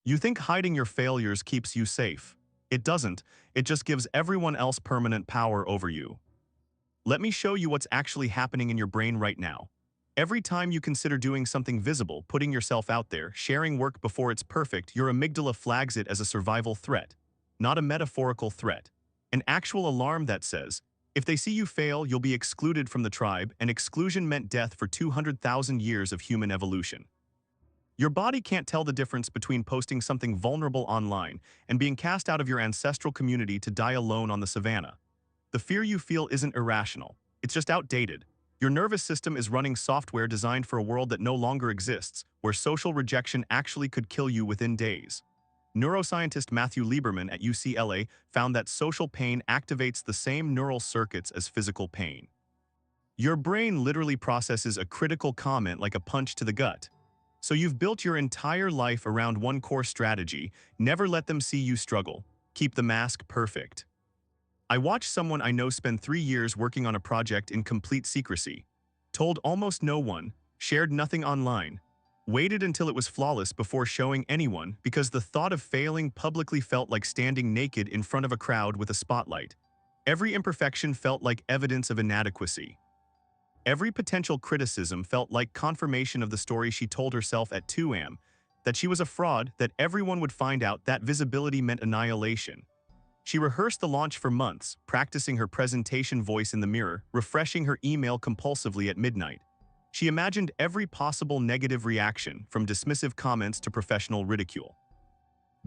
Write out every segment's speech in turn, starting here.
You think hiding your failures keeps you safe. It doesn't, it just gives everyone else permanent power over you. Let me show you what's actually happening in your brain right now. Every time you consider doing something visible, putting yourself out there, sharing work before it's perfect, your amygdala flags it as a survival threat. Not a metaphorical threat. An actual alarm that says, if they see you fail, you'll be excluded from the tribe, and exclusion meant death for 200,000 years of human evolution. Your body can't tell the difference between posting something vulnerable online and being cast out of your ancestral community to die alone on the savannah. The fear you feel isn't irrational. It's just outdated. Your nervous system is running software designed for a world that no longer exists, where social rejection actually could kill you within days. Neuroscientist Matthew Lieberman at UCLA found that social pain activates the same neural circuits as physical pain. Your brain literally processes a critical comment like a punch to the gut. So you've built your entire life around one core strategy: never let them see you struggle. Keep the mask perfect. I watched someone I know spend 3 years working on a project in complete secrecy. Told almost no one, shared nothing online. Waited until it was flawless before showing anyone because the thought of failing publicly felt like standing naked in front of a crowd with a spotlight. Every imperfection felt like evidence of inadequacy. Every potential criticism felt like confirmation of the story she told herself at 2 a.m., that she was a fraud, that everyone would find out. That visibility meant annihilation. She rehearsed the launch for months, practicing her presentation voice in the mirror, refreshing her email compulsively at midnight. She imagined every possible negative reaction, from dismissive comments to professional ridicule.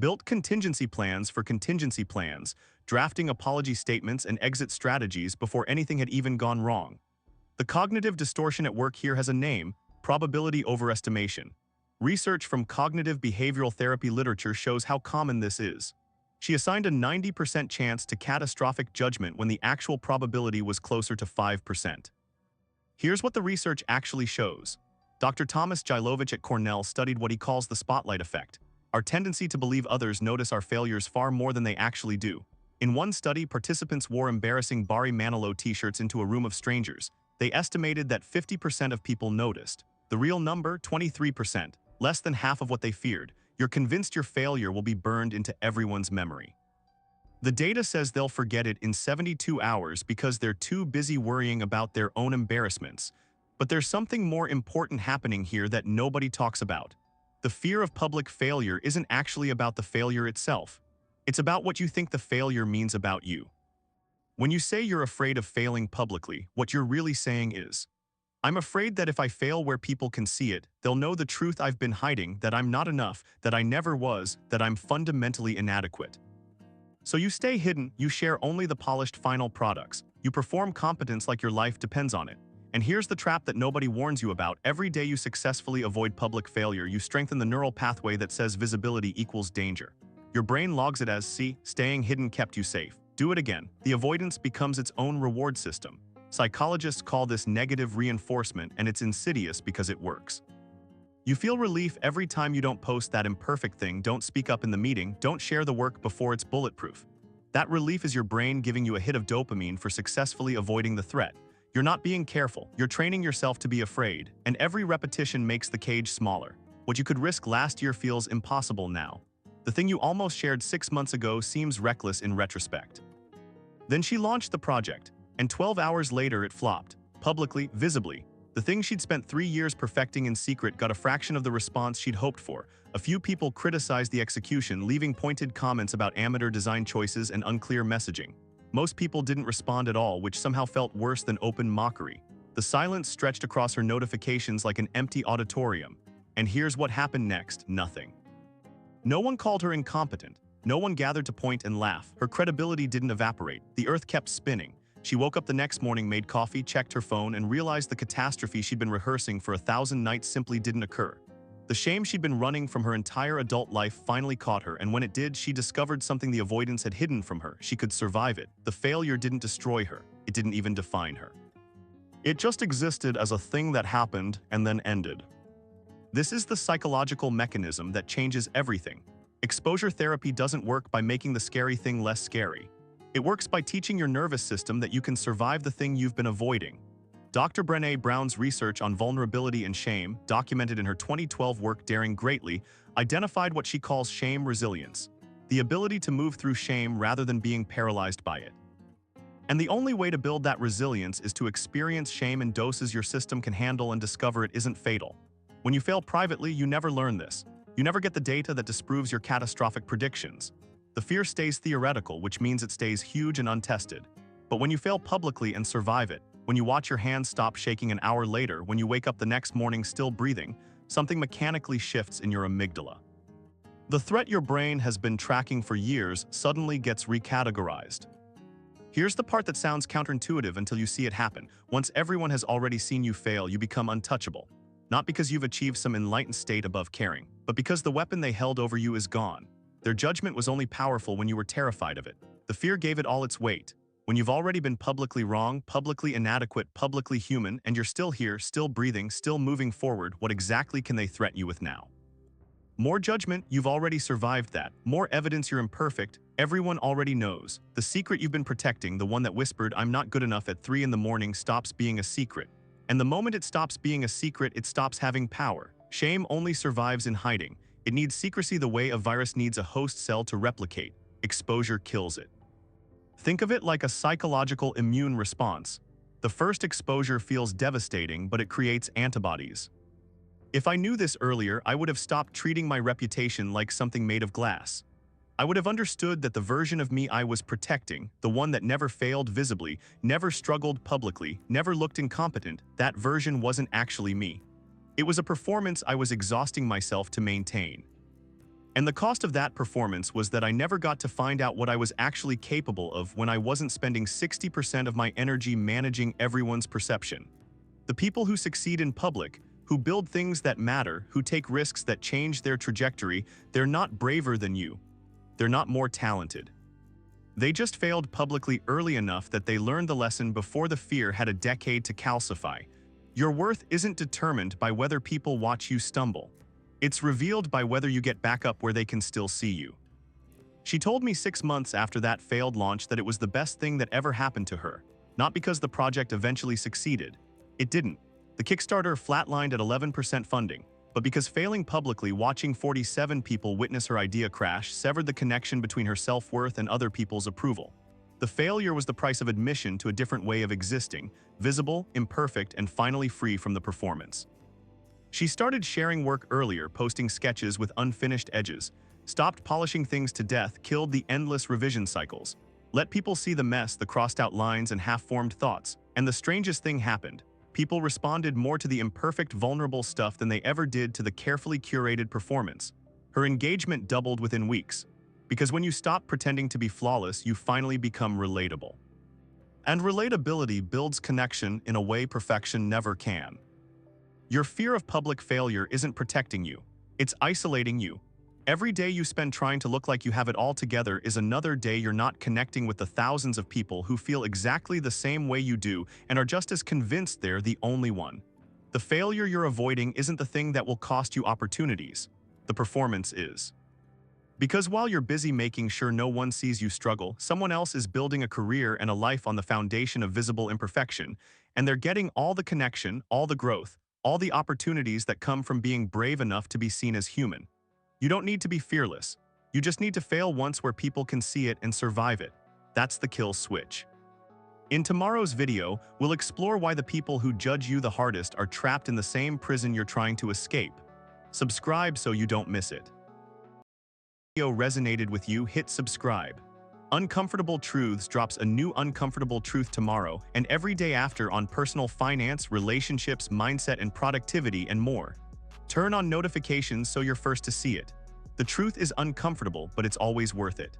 Built contingency plans for contingency plans, drafting apology statements and exit strategies before anything had even gone wrong. The cognitive distortion at work here has a name: probability overestimation. Research from cognitive behavioral therapy literature shows how common this is. She assigned a 90% chance to catastrophic judgment when the actual probability was closer to 5%. Here's what the research actually shows. Dr. Thomas Gilovich at Cornell studied what he calls the spotlight effect, our tendency to believe others notice our failures far more than they actually do. In one study, participants wore embarrassing Barry Manilow t-shirts into a room of strangers. They estimated that 50% of people noticed. The real number, 23%, less than half of what they feared. You're convinced your failure will be burned into everyone's memory. The data says they'll forget it in 72 hours because they're too busy worrying about their own embarrassments. But there's something more important happening here that nobody talks about. The fear of public failure isn't actually about the failure itself. It's about what you think the failure means about you. When you say you're afraid of failing publicly, what you're really saying is, I'm afraid that if I fail where people can see it, they'll know the truth I've been hiding, that I'm not enough, that I never was, that I'm fundamentally inadequate. So you stay hidden, you share only the polished final products, you perform competence like your life depends on it. And here's the trap that nobody warns you about: every day you successfully avoid public failure, you strengthen the neural pathway that says visibility equals danger. Your brain logs it as, see, staying hidden kept you safe. Do it again. The avoidance becomes its own reward system. Psychologists call this negative reinforcement, and it's insidious because it works. You feel relief every time you don't post that imperfect thing, don't speak up in the meeting, don't share the work before it's bulletproof. That relief is your brain giving you a hit of dopamine for successfully avoiding the threat. You're not being careful, you're training yourself to be afraid, and every repetition makes the cage smaller. What you could risk last year feels impossible now. The thing you almost shared 6 months ago seems reckless in retrospect. Then she launched the project, and 12 hours later it flopped. Publicly, visibly. The thing she'd spent 3 years perfecting in secret got a fraction of the response she'd hoped for. A few people criticized the execution, leaving pointed comments about amateur design choices and unclear messaging. Most people didn't respond at all, which somehow felt worse than open mockery. The silence stretched across her notifications like an empty auditorium. And here's what happened next: nothing. No one called her incompetent. No one gathered to point and laugh. Her credibility didn't evaporate. The earth kept spinning. She woke up the next morning, made coffee, checked her phone, and realized the catastrophe she'd been rehearsing for 1,000 nights simply didn't occur. The shame she'd been running from her entire adult life finally caught her, and when it did, she discovered something the avoidance had hidden from her. She could survive it. The failure didn't destroy her. It didn't even define her. It just existed as a thing that happened and then ended. This is the psychological mechanism that changes everything. Exposure therapy doesn't work by making the scary thing less scary. It works by teaching your nervous system that you can survive the thing you've been avoiding. Dr. Brené Brown's research on vulnerability and shame, documented in her 2012 work Daring Greatly, identified what she calls shame resilience, the ability to move through shame rather than being paralyzed by it. And the only way to build that resilience is to experience shame in doses your system can handle and discover it isn't fatal. When you fail privately, you never learn this. You never get the data that disproves your catastrophic predictions. The fear stays theoretical, which means it stays huge and untested. But when you fail publicly and survive it, when you watch your hands stop shaking an hour later, when you wake up the next morning still breathing, something mechanically shifts in your amygdala. The threat your brain has been tracking for years suddenly gets recategorized. Here's the part that sounds counterintuitive until you see it happen. Once everyone has already seen you fail, you become untouchable. Not because you've achieved some enlightened state above caring, but because the weapon they held over you is gone. Their judgment was only powerful when you were terrified of it. The fear gave it all its weight. When you've already been publicly wrong, publicly inadequate, publicly human, and you're still here, still breathing, still moving forward, what exactly can they threaten you with now? More judgment, you've already survived that. More evidence you're imperfect, everyone already knows. The secret you've been protecting, the one that whispered, "I'm not good enough" at 3 in the morning, stops being a secret. And the moment it stops being a secret, it stops having power. Shame only survives in hiding. It needs secrecy the way a virus needs a host cell to replicate. Exposure kills it. Think of it like a psychological immune response. The first exposure feels devastating, but it creates antibodies. If I knew this earlier, I would have stopped treating my reputation like something made of glass. I would have understood that the version of me I was protecting, the one that never failed visibly, never struggled publicly, never looked incompetent, that version wasn't actually me. It was a performance I was exhausting myself to maintain. And the cost of that performance was that I never got to find out what I was actually capable of when I wasn't spending 60% of my energy managing everyone's perception. The people who succeed in public, who build things that matter, who take risks that change their trajectory, they're not braver than you. They're not more talented. They just failed publicly early enough that they learned the lesson before the fear had a decade to calcify. Your worth isn't determined by whether people watch you stumble. It's revealed by whether you get back up where they can still see you. She told me 6 months after that failed launch that it was the best thing that ever happened to her. Not because the project eventually succeeded. It didn't. The Kickstarter flatlined at 11% funding. But because failing publicly, watching 47 people witness her idea crash, severed the connection between her self-worth and other people's approval. The failure was the price of admission to a different way of existing, visible, imperfect, and finally free from the performance. She started sharing work earlier, posting sketches with unfinished edges, stopped polishing things to death, killed the endless revision cycles, let people see the mess, the crossed-out lines, and half-formed thoughts. And the strangest thing happened. People responded more to the imperfect, vulnerable stuff than they ever did to the carefully curated performance. Her engagement doubled within weeks. Because when you stop pretending to be flawless, you finally become relatable. And relatability builds connection in a way perfection never can. Your fear of public failure isn't protecting you. It's isolating you. Every day you spend trying to look like you have it all together is another day you're not connecting with the thousands of people who feel exactly the same way you do and are just as convinced they're the only one. The failure you're avoiding isn't the thing that will cost you opportunities. The performance is. Because while you're busy making sure no one sees you struggle, someone else is building a career and a life on the foundation of visible imperfection, and they're getting all the connection, all the growth, all the opportunities that come from being brave enough to be seen as human. You don't need to be fearless. You just need to fail once where people can see it and survive it. That's the kill switch. In tomorrow's video, we'll explore why the people who judge you the hardest are trapped in the same prison you're trying to escape. Subscribe so you don't miss it. If the video resonated with you, hit subscribe. Uncomfortable Truths drops a new uncomfortable truth tomorrow and every day after on personal finance, relationships, mindset, and productivity, and more. Turn on notifications so you're first to see it. The truth is uncomfortable, but it's always worth it.